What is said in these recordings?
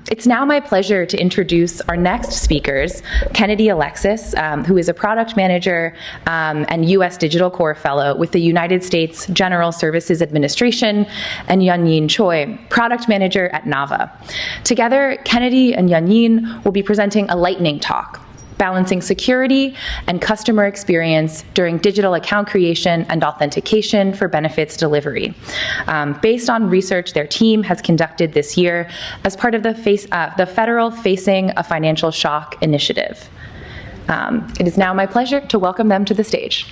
It's now my pleasure to introduce our next speakers, Kennedy Alexis, who is a product manager and U.S. Digital Core Fellow with the United States General Services Administration, and Yan-Yin Choy, product manager at Nava. Together, Kennedy and Yan-Yin will be presenting a lightning talk, balancing security and customer experience during digital account creation and authentication for benefits delivery, based on research their team has conducted this year as part of the Federal Facing a Financial Shock initiative. It is now my pleasure to welcome them to the stage.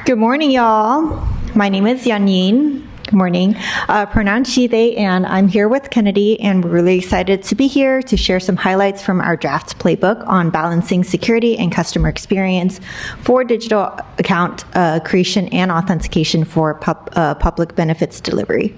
Good morning, y'all. My name is Yan-Yin. Good morning. Pronounced she, they, and I'm here with Kennedy, and we're really excited to be here to share some highlights from our draft playbook on balancing security and customer experience for digital account creation and authentication for public benefits delivery.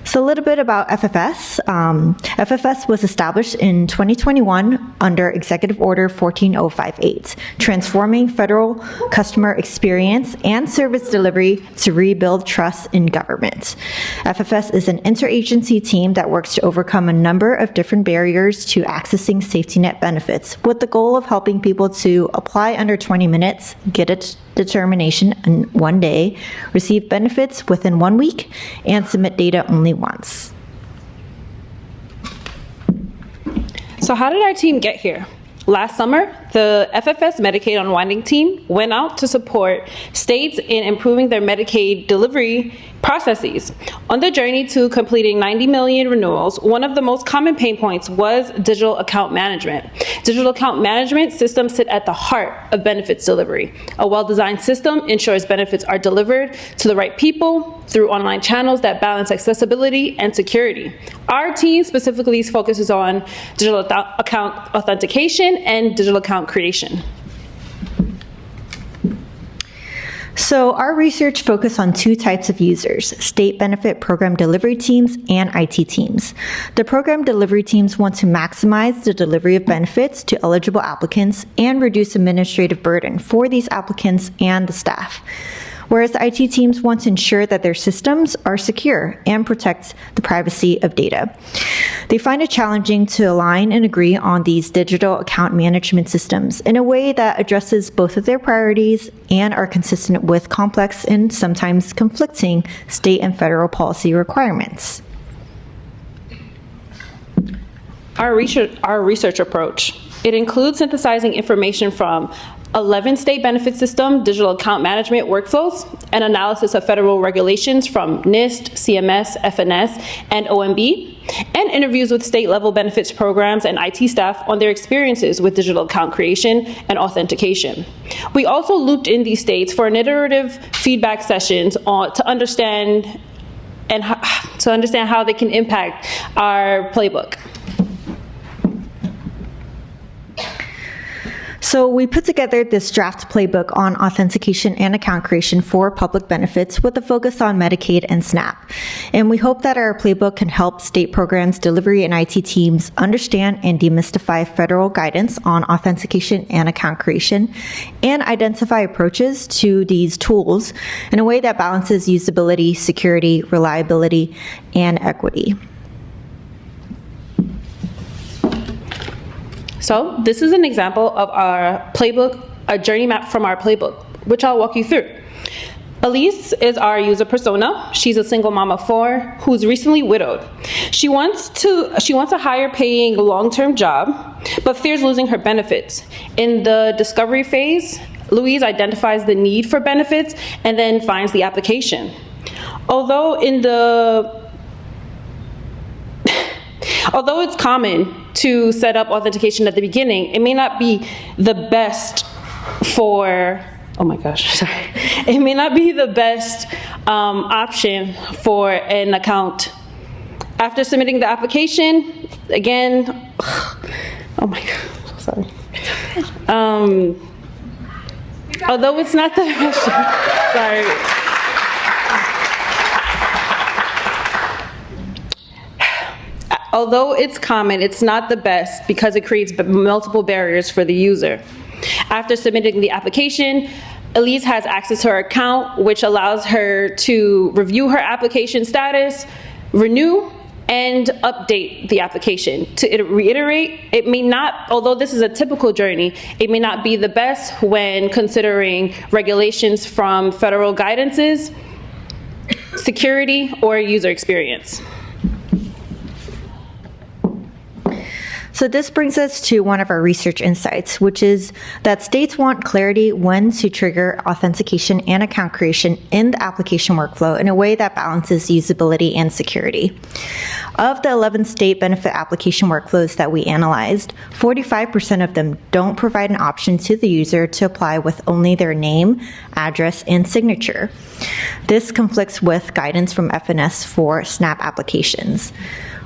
So a little bit about FFS. FFS was established in 2021 under Executive Order 14058, transforming federal customer experience and service delivery to rebuild trust in government. FFS is an interagency team that works to overcome a number of different barriers to accessing safety net benefits, with the goal of helping people to apply under 20 minutes, get a determination in 1 day, receive benefits within 1 week, and submit data only once. So how did our team get here? Last summer, the FFS Medicaid Unwinding team went out to support states in improving their Medicaid delivery processes. On the journey to completing 90 million renewals, one of the most common pain points was digital account management. Digital account management systems sit at the heart of benefits delivery. A well-designed system ensures benefits are delivered to the right people through online channels that balance accessibility and security. Our team specifically focuses on digital account authentication and digital account creation. So our research focused on two types of users: state benefit program delivery teams and IT teams. The program delivery teams want to maximize the delivery of benefits to eligible applicants and reduce administrative burden for these applicants and the staff, whereas the IT teams want to ensure that their systems are secure and protect the privacy of data. They find it challenging to align and agree on these digital account management systems in a way that addresses both of their priorities and are consistent with complex and sometimes conflicting state and federal policy requirements. Our research approach, it includes synthesizing information from 11 state benefit system digital account management workflows, and analysis of federal regulations from NIST, CMS, FNS, and OMB, and interviews with state-level benefits programs and IT staff on their experiences with digital account creation and authentication. We also looped in these states for an iterative feedback sessions to understand how they can impact our playbook. So we put together this draft playbook on authentication and account creation for public benefits with a focus on Medicaid and SNAP. And we hope that our playbook can help state programs, delivery, and IT teams understand and demystify federal guidance on authentication and account creation, and identify approaches to these tools in a way that balances usability, security, reliability, and equity. So this is an example of our playbook, a journey map from our playbook, which I'll walk you through. Elise is our user persona. She's a single mom of 4 who's recently widowed. She wants a higher paying long-term job, but fears losing her benefits. In the discovery phase, Louise identifies the need for benefits and then finds the application. Although it's common to set up authentication at the beginning, it may not be the best for, it may not be the best option for an account. After submitting the application, again, although it's not the best, Although it's common, it's not the best because it creates multiple barriers for the user. After submitting the application, Elise has access to her account, which allows her to review her application status, renew, and update the application. To reiterate, it may not, although this is a typical journey, it may not be the best when considering regulations from federal guidances, security, or user experience. So this brings us to one of our research insights, which is that states want clarity when to trigger authentication and account creation in the application workflow in a way that balances usability and security. Of the 11 state benefit application workflows that we analyzed, 45% of them don't provide an option to the user to apply with only their name, address, and signature. This conflicts with guidance from FNS for SNAP applications.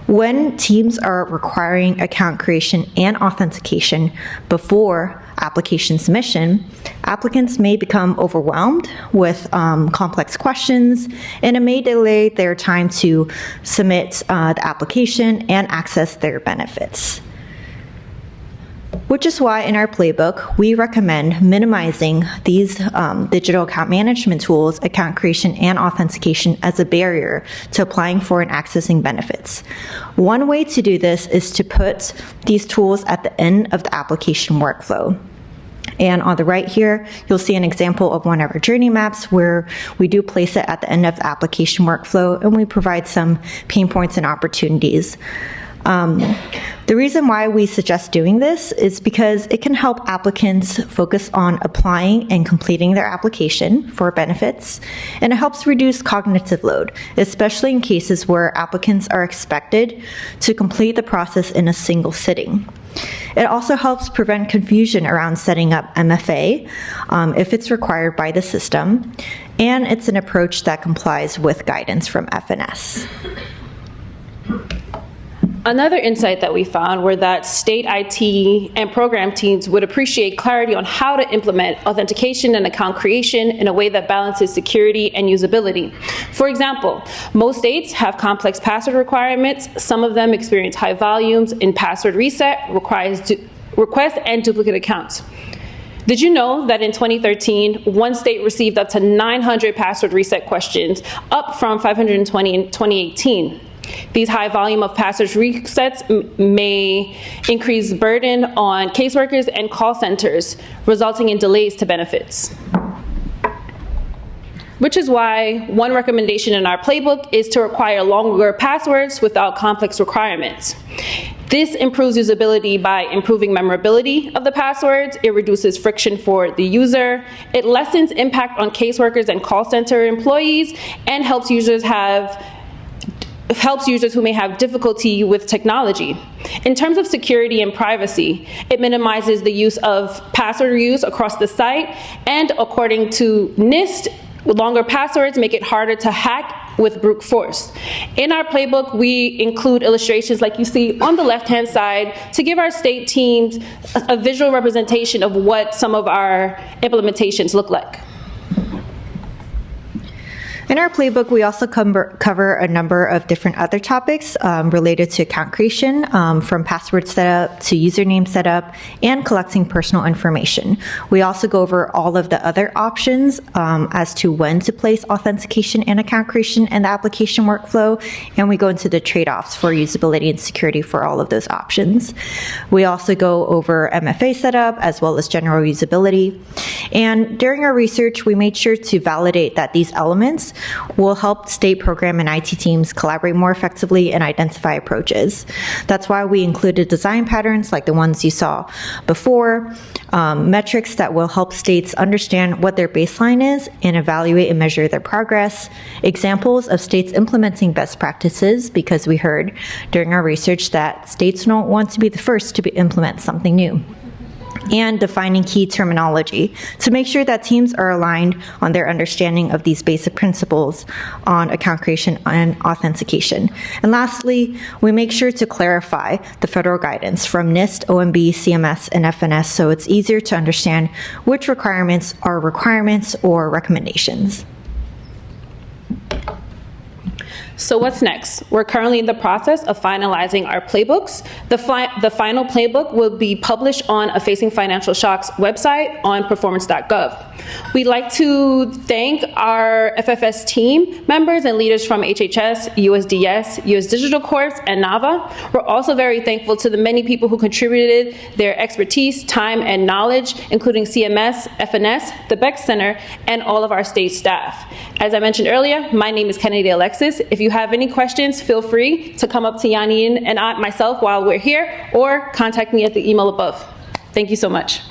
When teams are requiring account creation and authentication before application submission, applicants may become overwhelmed with complex questions, and it may delay their time to submit the application and access their benefits. Which is why in our playbook, we recommend minimizing these digital account management tools, account creation, and authentication as a barrier to applying for and accessing benefits. One way to do this is to put these tools at the end of the application workflow. And on the right here, you'll see an example of one of our journey maps where we do place it at the end of the application workflow, and we provide some pain points and opportunities. The reason why we suggest doing this is because it can help applicants focus on applying and completing their application for benefits, and it helps reduce cognitive load, especially in cases where applicants are expected to complete the process in a single sitting. It also helps prevent confusion around setting up MFA if it's required by the system, and it's an approach that complies with guidance from FNS. Another insight that we found were that state IT and program teams would appreciate clarity on how to implement authentication and account creation in a way that balances security and usability. For example, most states have complex password requirements. Some of them experience high volumes in password reset, request, and duplicate accounts. Did you know that in 2013, one state received up to 900 password reset questions, up from 520 in 2018? These high volume of password resets may increase burden on caseworkers and call centers, resulting in delays to benefits. Which is why one recommendation in our playbook is to require longer passwords without complex requirements. This improves usability by improving memorability of the passwords. It reduces friction for the user. It lessens impact on caseworkers and call center employees, and helps users who may have difficulty with technology. In terms of security and privacy, it minimizes the use of password reuse across the site, and according to NIST, longer passwords make it harder to hack with brute force. In our playbook, we include illustrations like you see on the left-hand side to give our state teams a visual representation of what some of our implementations look like. In our playbook, we also cover a number of different other topics related to account creation, from password setup to username setup, and collecting personal information. We also go over all of the other options as to when to place authentication and account creation in the application workflow, and we go into the trade-offs for usability and security for all of those options. We also go over MFA setup as well as general usability. And during our research, we made sure to validate that these elements will help state program and IT teams collaborate more effectively and identify approaches. That's why we included design patterns like the ones you saw before, metrics that will help states understand what their baseline is and evaluate and measure their progress, examples of states implementing best practices, because we heard during our research that states don't want to be the first to implement something new, and defining key terminology to make sure that teams are aligned on their understanding of these basic principles on account creation and authentication. And lastly, we make sure to clarify the federal guidance from NIST, OMB, CMS, and FNS so it's easier to understand which requirements are requirements or recommendations. So what's next? We're currently in the process of finalizing our playbooks. The final playbook will be published on a Facing Financial Shocks website on performance.gov. We'd like to thank our FFS team members and leaders from HHS, USDS, US Digital Corps, and Nava. We're also very thankful to the many people who contributed their expertise, time, and knowledge, including CMS, FNS, the Beck Center, and all of our state staff. As I mentioned earlier, my name is Kennedy Alexis. If you have any questions, feel free to come up to Yan-Yin and myself while we're here, or contact me at the email above. Thank you so much.